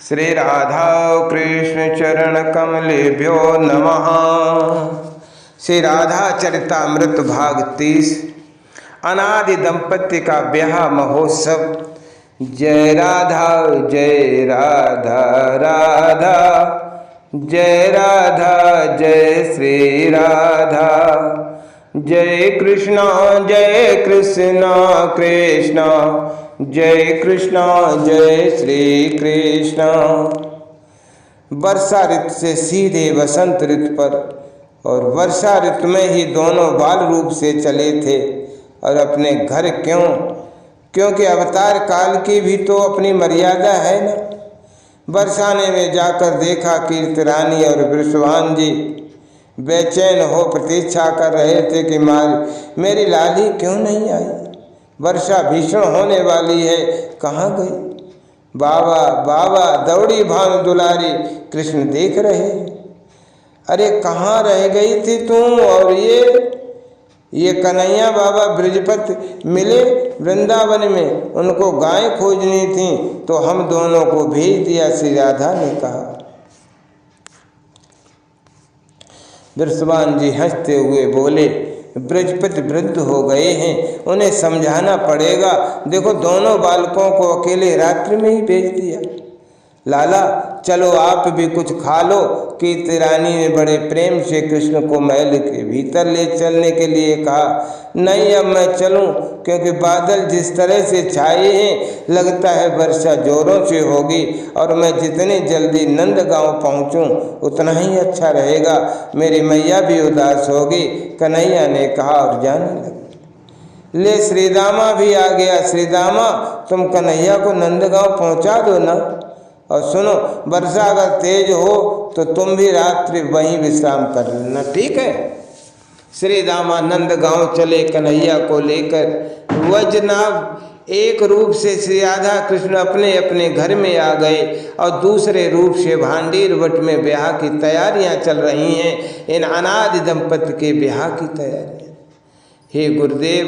श्री राधा कृष्ण चरण कमलेभ्यो नमः। श्री राधा चरितामृत भाग 30 अनादि दंपत्ति का ब्याह महोत्सव। जय राधा जय राधा राधा जय राधा जय श्री राधा। जय कृष्णा कृष्णा जय कृष्णा जय श्री कृष्ण। वर्षा ऋतु से सीधे वसंत ऋतु पर और वर्षा ऋतु में ही दोनों बाल रूप से चले थे और अपने घर क्योंकि अवतार काल की भी तो अपनी मर्यादा है न। बरसाने में जाकर देखा कीर्तिरानी और वृषभान जी बेचैन हो प्रतीक्षा कर रहे थे कि मेरी लाली क्यों नहीं आई। वर्षा भीषण होने वाली है, कहाँ गई। बाबा बाबा दौड़ी भानु दुलारी कृष्ण देख रहे। अरे कहाँ रह गई थी तुम। और ये कन्हैया बाबा ब्रजपति मिले वृंदावन में, उनको गाय खोजनी थी तो हम दोनों को भेज दिया, श्री राधा ने कहा। वृषभान जी हंसते हुए बोले, ब्रजपति वृद्ध हो गए हैं, उन्हें समझाना पड़ेगा। देखो दोनों बालकों को अकेले रात्रि में ही भेज दिया। लाला चलो आप भी कुछ खा लो। कीर्तिरानी ने बड़े प्रेम से कृष्ण को महल के भीतर ले चलने के लिए कहा। नहीं अब मैं चलूं, क्योंकि बादल जिस तरह से छाए हैं लगता है वर्षा जोरों से होगी और मैं जितनी जल्दी नंदगांव पहुंचूं उतना ही अच्छा रहेगा। मेरी मैया भी उदास होगी, कन्हैया ने कहा और जाने लगे। ले श्रीदामा भी आ गया। श्रीदामा तुम कन्हैया को नंदगांव पहुंचा दो ना। और सुनो वर्षा अगर तेज हो तो तुम भी रात्रि वहीं विश्राम कर लेना, ठीक है। श्री दामा नंदगांव चले कन्हैया को लेकर। वज्रनाभ एक रूप से श्री राधा कृष्ण अपने अपने घर में आ गए और दूसरे रूप से भांडीर वट में ब्याह की तैयारियां चल रही हैं। इन अनादि दंपति के ब्याह की तैयारियां। हे गुरुदेव,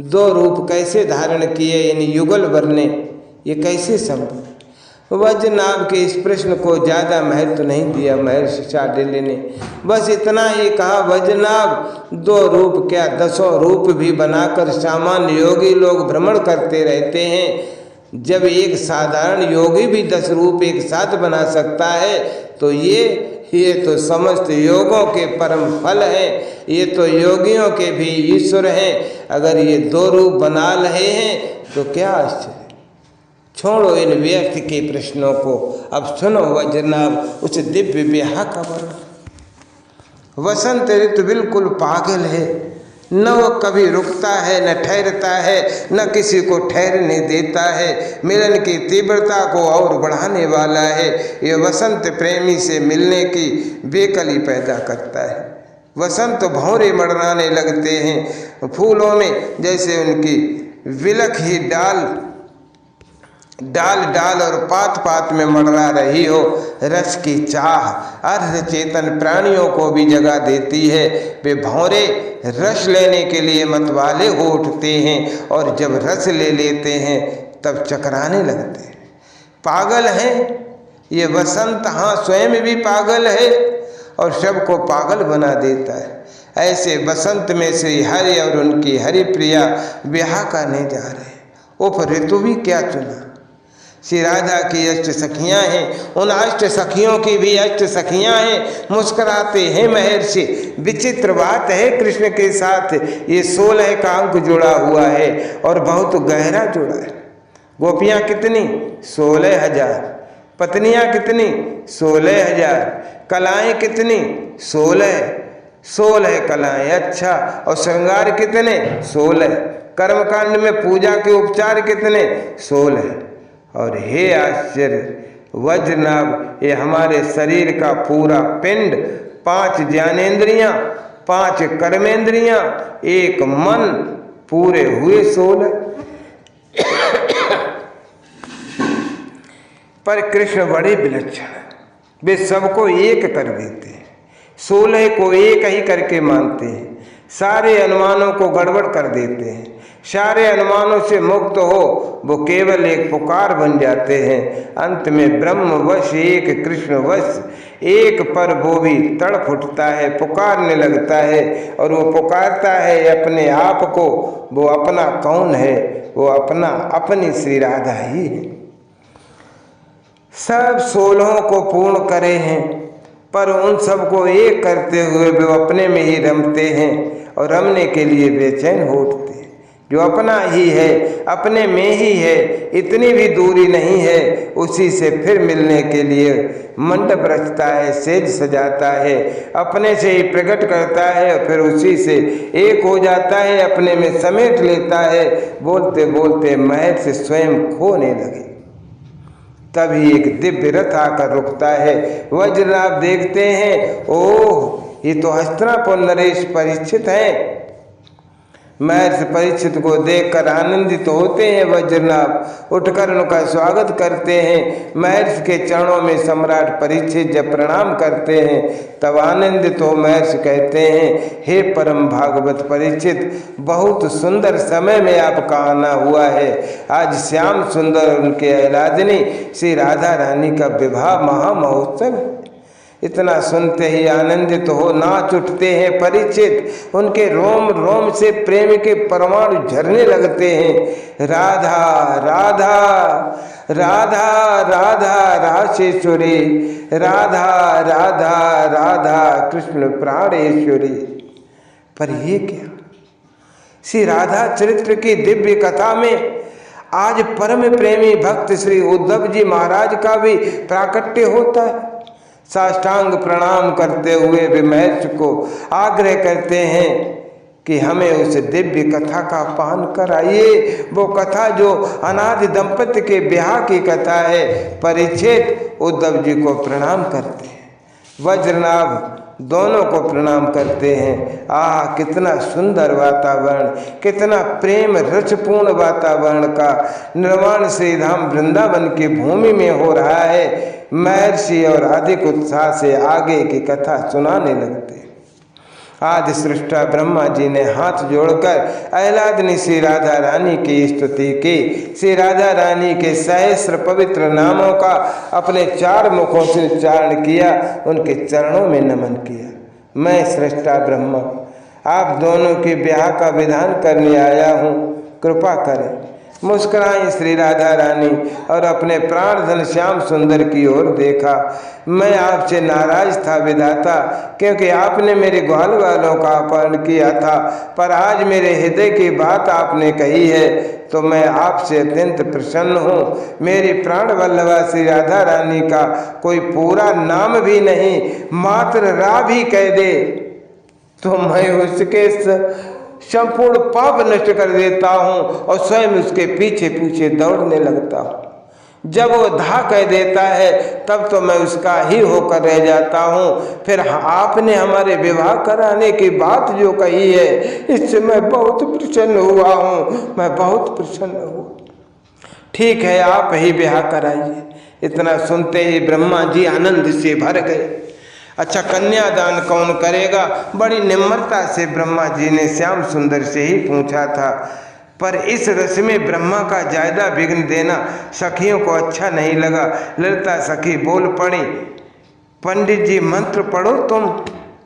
दो रूप कैसे धारण किए इन युगल वर ने, ये कैसे संभव। वज्रनाभ के इस प्रश्न को ज़्यादा महत्व नहीं दिया महर्षि शार्दूल ने। बस इतना ही कहा, वज्रनाभ दो रूप क्या दसों रूप भी बनाकर सामान्य योगी लोग भ्रमण करते रहते हैं। जब एक साधारण योगी भी 10 रूप एक साथ बना सकता है तो ये तो समस्त योगों के परम फल हैं। ये तो योगियों के भी ईश्वर हैं। अगर ये 2 रूप बना रहे हैं तो क्या आश्चर्य। छोड़ो इन व्यर्थ के प्रश्नों को, अब सुनो वज्रनाभ उस दिव्य ब्याह का वर्णन। वसंत ऋतु बिल्कुल पागल है, न वो कभी रुकता है न ठहरता है, न किसी को ठहरने देता है। मिलन की तीव्रता को और बढ़ाने वाला है। ये वसंत प्रेमी से मिलने की बेकली पैदा करता है। वसंत भौरे मडराने लगते हैं फूलों में, जैसे उनकी विलख ही डाल और पात पात में मडरा रही हो। रस की चाह अर्ध चेतन प्राणियों को भी जगा देती है। वे भौरे रस लेने के लिए मतवाले हो उठते हैं और जब रस ले लेते हैं तब चकराने लगते हैं। पागल हैं ये वसंत, हाँ स्वयं भी पागल है और सबको पागल बना देता है। ऐसे वसंत में श्री हरि और उनकी हरिप्रिया ब्याह करने जा रहे हैं। उप ऋतु भी क्या चुना। श्री राधा की अष्ट सखियाँ हैं, उन अष्ट सखियों की भी अष्ट सखियाँ हैं। मुस्कुराते हैं महर्षि। विचित्र बात है, कृष्ण के साथ ये 16 का अंक जुड़ा हुआ है और बहुत गहरा जुड़ा है। गोपियाँ कितनी? 16,000। पत्नियाँ कितनी? 16,000। कलाएँ कितनी? 16 कलाएँ। अच्छा, और श्रृंगार कितने? 16। कर्मकांड में पूजा के उपचार कितने? 16। और हे आश्चर्य वज्रनाभ, ये हमारे शरीर का पूरा पिंड, 5 ज्ञानेंद्रियां, 5 कर्मेंद्रियां, 1 मन, पूरे हुए 16। पर कृष्ण बड़े विलक्षण, वे सबको एक कर देते हैं। 16 को एक ही करके मानते हैं, सारे अनुमानों को गड़बड़ कर देते हैं। सारे अनुमानों से मुक्त हो, वो केवल एक पुकार बन जाते हैं। अंत में ब्रह्म वश एक कृष्ण वश एक पर वो भी तड़प उठता है, पुकारने लगता है। और वो पुकारता है अपने आप को। वो अपना कौन है? वो अपना अपनी श्री राधा ही है। सब 16 को पूर्ण करे हैं, पर उन सबको एक करते हुए वे अपने में ही रमते हैं और रमने के लिए बेचैन हो उठते हैं। जो अपना ही है, अपने में ही है, इतनी भी दूरी नहीं है, उसी से फिर मिलने के लिए मंडप रचता है, सेज सजाता है, अपने से ही प्रकट करता है और फिर उसी से एक हो जाता है, अपने में समेट लेता है। बोलते बोलते महल से स्वयं खोने लगे। तभी एक दिव्य रथ आकर रुकता है। वज्रनाभ देखते हैं, ओह ये तो हस्तिनापुर नरेश परीक्षित हैं। महर्षि परीक्षित को देखकर आनंदित होते हैं। वज्रनाभ उठकर उनका स्वागत करते हैं। महर्षि के चरणों में सम्राट परीक्षित जब प्रणाम करते हैं, तब आनंदित हो महर्षि कहते हैं, हे परम भागवत परीक्षित, बहुत सुंदर समय में आपका आना हुआ है। आज श्याम सुंदर उनके अहलादिनी श्री राधा रानी का विवाह महामहोत्सव है। इतना सुनते ही आनंदित हो नाच उठते हैं परीक्षित। उनके रोम रोम से प्रेम के परमाणु झरने लगते हैं। राधा राधा राधा राधा राशेश्वरी, राधा राधा राधा कृष्ण प्राणेश्वरी। पर ये क्या? श्री राधा चरित्र की दिव्य कथा में आज परम प्रेमी भक्त श्री उद्धव जी महाराज का भी प्राकट्य होता है। साष्टांग प्रणाम करते हुए वे महर्षि को आग्रह करते हैं कि हमें उस दिव्य कथा का पान कराइए। वो कथा जो अनादि दंपति के ब्याह की कथा है। परीक्षित उद्धव जी को प्रणाम करते हैं, वज्रनाभ दोनों को प्रणाम करते हैं। आह कितना सुंदर वातावरण, कितना प्रेम रसपूर्ण वातावरण का निर्माण श्री धाम वृंदावन की भूमि में हो रहा है। महर्षि और अधिक उत्साह से आगे की कथा सुनाने लगते। आदि सृष्टा ब्रह्मा जी ने हाथ जोड़कर अहलादिनी श्री राधा रानी की स्तुति की। श्री राधा रानी के सहस्र पवित्र नामों का अपने 4 मुखों से उच्चारण किया, उनके चरणों में नमन किया। मैं सृष्टा ब्रह्मा आप दोनों के ब्याह का विधान करने आया हूँ, कृपा करें। मुस्कुराई श्री राधा रानी और अपने प्राणधन श्याम सुंदर की ओर देखा। मैं आपसे नाराज था विधाता, क्योंकि आपने मेरे ग्वाल वालों का अपहरण किया था, पर आज मेरे हृदय की बात आपने कही है तो मैं आपसे अत्यंत प्रसन्न हूँ। मेरी प्राण वल्लभा श्री राधा रानी का कोई पूरा नाम भी नहीं, मात्र रा भी कह दे तो मैं उसके संपूर्ण पाप नष्ट कर देता हूँ और स्वयं उसके पीछे पीछे दौड़ने लगता हूँ। जब वो धा कह देता है तब तो मैं उसका ही होकर रह जाता हूँ। फिर आपने हमारे विवाह कराने की बात जो कही है, इससे मैं बहुत प्रसन्न हुआ हूँ, मैं बहुत प्रसन्न हुआ। ठीक है, आप ही ब्याह कराइए। इतना सुनते ही ब्रह्मा जी आनंद से भर गए। अच्छा, कन्यादान कौन करेगा? बड़ी निम्रता से ब्रह्मा जी ने श्याम सुंदर से ही पूछा था, पर इस रस में ब्रह्मा का ज्यादा विघ्न देना सखियों को अच्छा नहीं लगा। ललिता सखी बोल पड़ी, पंडित जी मंत्र पढ़ो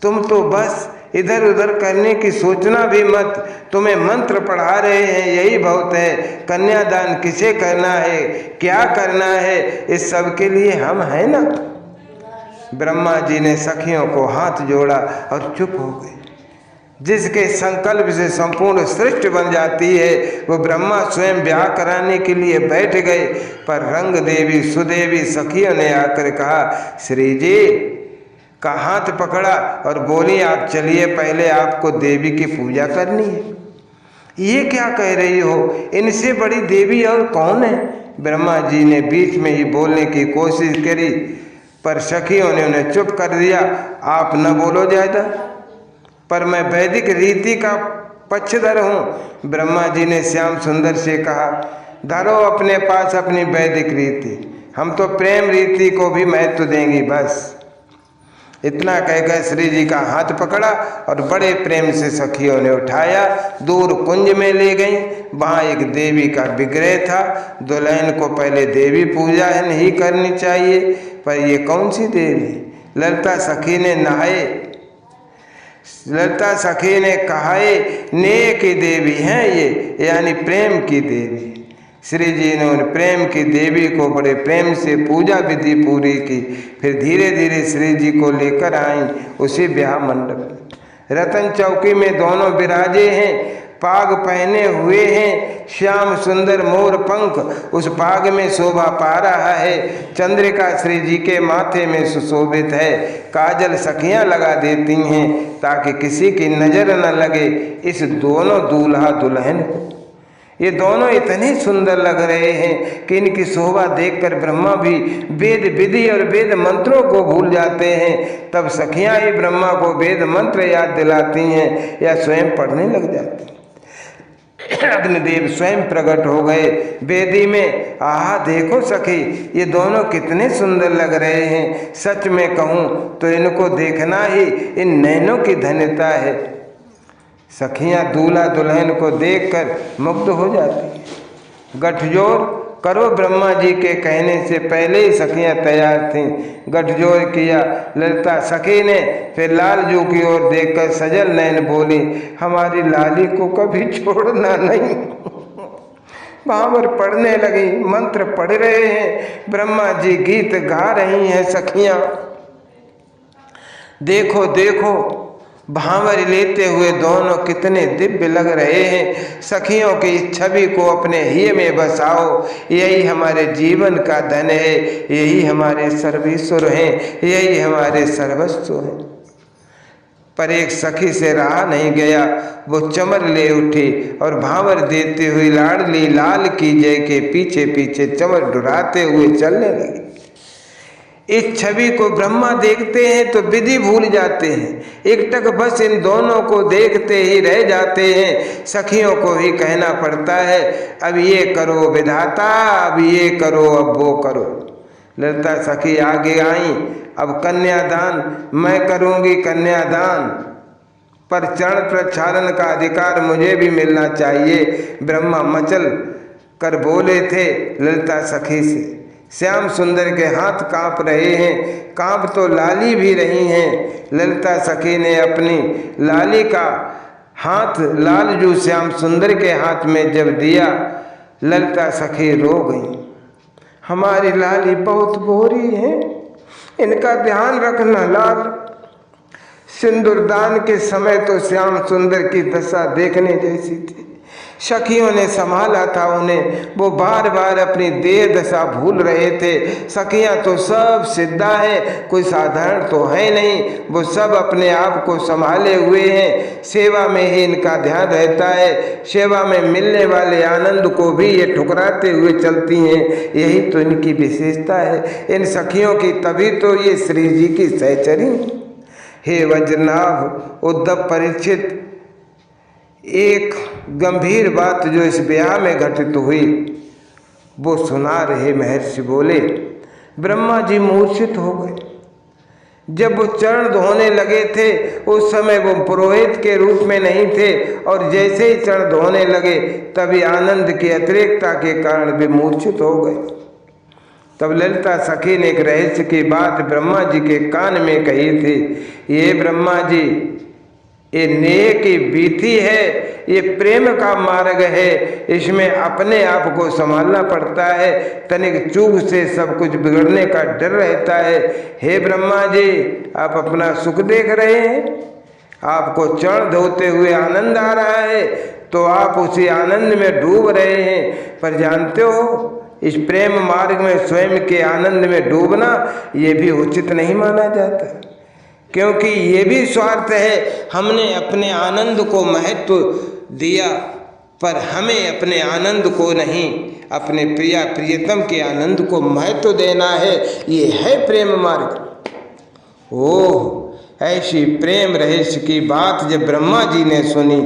तुम तो बस इधर उधर करने की सोचना भी मत। तुम्हें मंत्र पढ़ा रहे हैं यही बहुत है। कन्यादान किसे करना है, क्या करना है, इस सब के लिए हम हैं ना। ब्रह्मा जी ने सखियों को हाथ जोड़ा और चुप हो गए। जिसके संकल्प से संपूर्ण सृष्टि बन जाती है, वो ब्रह्मा स्वयं ब्याह कराने के लिए बैठ गए। पर रंग देवी सुदेवी सखियों ने आकर कहा, श्री जी का हाथ पकड़ा और बोली, आप चलिए, पहले आपको देवी की पूजा करनी है। ये क्या कह रही हो, इनसे बड़ी देवी और कौन है? ब्रह्मा जी ने बीच में ही बोलने की कोशिश करी, पर सखियों ने उन्हें चुप कर दिया। आप न बोलो ज्यादा, पर मैं वैदिक रीति का पक्षधर हूँ। ब्रह्मा जी ने श्याम सुंदर से कहा, धरो अपने पास अपनी वैदिक रीति, हम तो प्रेम रीति को भी महत्व देंगी बस। इतना कहकर श्री जी का हाथ पकड़ा और बड़े प्रेम से सखियों ने उठाया, दूर कुंज में ले गई। वहाँ एक देवी का विग्रह था। दुल्हन को पहले देवी पूजा नहीं करनी चाहिए, पर ये कौन सी देवी? ललिता सखी ने नहाए, ललिता सखी ने कहाए, नेह की देवी हैं ये, यानी प्रेम की देवी। श्री जी ने उन प्रेम की देवी को बड़े प्रेम से पूजा विधि पूरी की। फिर धीरे धीरे श्री जी को लेकर आई उसी ब्याह मंडप में। रतन चौकी में दोनों विराजे हैं, पाग पहने हुए हैं, श्याम सुंदर मोर पंख उस पाग में शोभा पा रहा है। चंद्रिका श्री जी के माथे में सुशोभित है। काजल सखियां लगा देती हैं ताकि किसी की नजर न लगे इस दोनों दूल्हा दुल्हन को। ये दोनों इतने सुंदर लग रहे हैं कि इनकी शोभा देखकर ब्रह्मा भी वेद विधि और वेद मंत्रों को भूल जाते हैं। तब सखियां ही ब्रह्मा को वेद मंत्र याद दिलाती हैं या स्वयं पढ़ने लग जाती हैं। अग्निदेव स्वयं प्रकट हो गए वेदी में। आहा देखो सखी, ये दोनों कितने सुंदर लग रहे हैं। सच में कहूँ तो इनको देखना ही इन नैनों की धन्यता है। सखियां दूल्हा दुल्हन को देखकर मुग्ध हो जाती हैं। गठजोड़ करो, ब्रह्मा जी के कहने से पहले ही सखियां तैयार थीं। गठजोड़ किया ललिता सखी ने। फिर लालजू की ओर देखकर सजल नैन बोली, हमारी लाली को कभी छोड़ना नहीं। भावर पढ़ने लगी, मंत्र पढ़ रहे हैं, ब्रह्मा जी गीत गा रही हैं। सखियां देखो देखो, भांवर लेते हुए दोनों कितने दिव्य लग रहे हैं। सखियों की इस छवि को अपने हिय में बसाओ। यही हमारे जीवन का धन है, यही हमारे सर्वेश्वर हैं, यही हमारे सर्वस्व हैं। पर एक सखी से रहा नहीं गया, वो चमर ले उठी और भांवर देते हुए लाडली लाल की जय के पीछे पीछे चमर डुराते हुए चलने लगी। इस छवि को ब्रह्मा देखते हैं तो विधि भूल जाते हैं, एकटक बस इन दोनों को देखते ही रह जाते हैं। सखियों को ही कहना पड़ता है, अब ये करो विधाता, अब ये करो, अब वो करो। ललिता सखी आगे आई, अब कन्यादान मैं करूंगी, कन्यादान पर चरण प्रक्षालन का अधिकार मुझे भी मिलना चाहिए। ब्रह्मा मचल कर बोले थे ललिता सखी से। श्याम सुंदर के हाथ कांप रहे हैं, कांप तो लाली भी रही हैं। ललिता सखी ने अपनी लाली का हाथ लालजू श्याम सुंदर के हाथ में जब दिया, ललिता सखी रो गई। हमारी लाली बहुत गोरी है, इनका ध्यान रखना लाल। सिंदूरदान के समय तो श्याम सुंदर की दशा देखने जैसी थी। सखियों ने संभाला था उन्हें, वो बार बार अपनी देह दशा भूल रहे थे। सखियां तो सब सिद्धा हैं, कोई साधारण तो है नहीं। वो सब अपने आप को संभाले हुए हैं, सेवा में ही इनका ध्यान रहता है। सेवा में मिलने वाले आनंद को भी ये ठुकराते हुए चलती हैं, यही तो इनकी विशेषता है इन सखियों की। तभी तो ये श्री जी की सहचरी। हे वज्रनाभ उद्धव परीक्षित, एक गंभीर बात जो इस ब्याह में घटित हुई वो सुना रहे महर्षि बोले। ब्रह्मा जी मूर्छित हो गए। जब वो चरण धोने लगे थे उस समय वो पुरोहित के रूप में नहीं थे, और जैसे ही चरण धोने लगे तभी आनंद की अतिरेकता के कारण वे मूर्छित हो गए। तब ललिता सखी ने एक रहस्य की बात ब्रह्मा जी के कान में कही थी। ये ब्रह्मा जी, ये नेह की विधि है, ये प्रेम का मार्ग है, इसमें अपने आप को संभालना पड़ता है। तनिक चूक से सब कुछ बिगड़ने का डर रहता है। हे ब्रह्मा जी, आप अपना सुख देख रहे हैं, आपको चरण धोते हुए आनंद आ रहा है तो आप उसी आनंद में डूब रहे हैं। पर जानते हो, इस प्रेम मार्ग में स्वयं के आनंद में डूबना ये भी उचित नहीं माना जाता, क्योंकि ये भी स्वार्थ है। हमने अपने आनंद को महत्व दिया, पर हमें अपने आनंद को नहीं, अपने प्रिया प्रियतम के आनंद को महत्व देना है। ये है प्रेम मार्ग। ओह, ऐसी प्रेम रहस्य की बात जब ब्रह्मा जी ने सुनी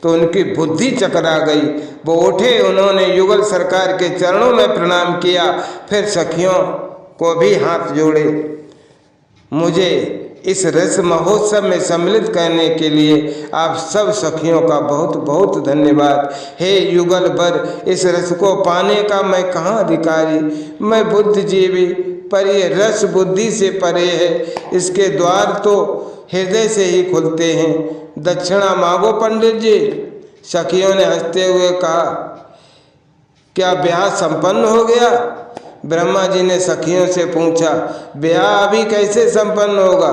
तो उनकी बुद्धि चकरा गई। वो उठे, उन्होंने युगल सरकार के चरणों में प्रणाम किया, फिर सखियों को भी हाथ जोड़े। मुझे इस रस महोत्सव में सम्मिलित करने के लिए आप सब सखियों का बहुत बहुत धन्यवाद। हे युगल बर, इस रस को पाने का मैं कहाँ अधिकारी, मैं बुद्धिजीवी, पर ये रस बुद्धि से परे है। इसके द्वार तो हृदय से ही खुलते हैं। दक्षिणा मांगो पंडित जी। सखियों ने हंसते हुए कहा, क्या ब्याह संपन्न हो गया? ब्रह्मा जी ने सखियों से पूछा, ब्याह अभी कैसे संपन्न होगा,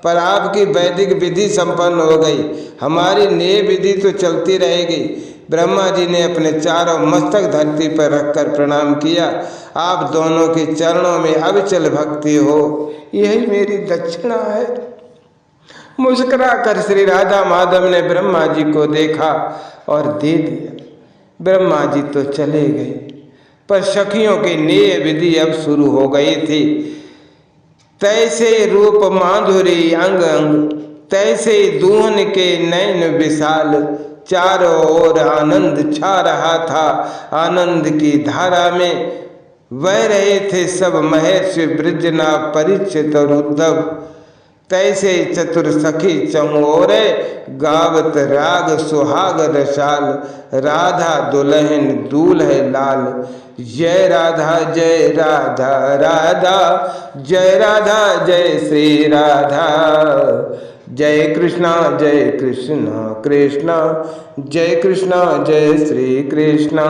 पर आपकी वैदिक विधि संपन्न हो गई, हमारी न्याय विधि तो चलती रहेगी। ब्रह्मा जी ने अपने चारों मस्तक धरती पर रखकर प्रणाम किया। आप दोनों के चरणों में अविचल भक्ति हो, यही मेरी दक्षिणा है। मुस्कुरा कर श्री राधा माधव ने ब्रह्मा जी को देखा और दे दिया। ब्रह्मा जी तो चले गए, पर सखियों की न्याय विधि अब शुरू हो गई थी। तैसे रूप माधुरी अंग अंग, तैसे दूहन के नैन विशाल, चारों ओर आनंद छा रहा था। आनंद की धारा में बह रहे थे सब महर्षि ब्रजना परिचित और उद्धव। तैसे चतुर सखी चमोरे, गावत राग सुहाग रसाल, राधा दुल्हन दूल्हे लाल। जय राधा जय राधा, राधा जय राधा जय श्री राधा। जय कृष्णा कृष्णा जय श्री कृष्णा।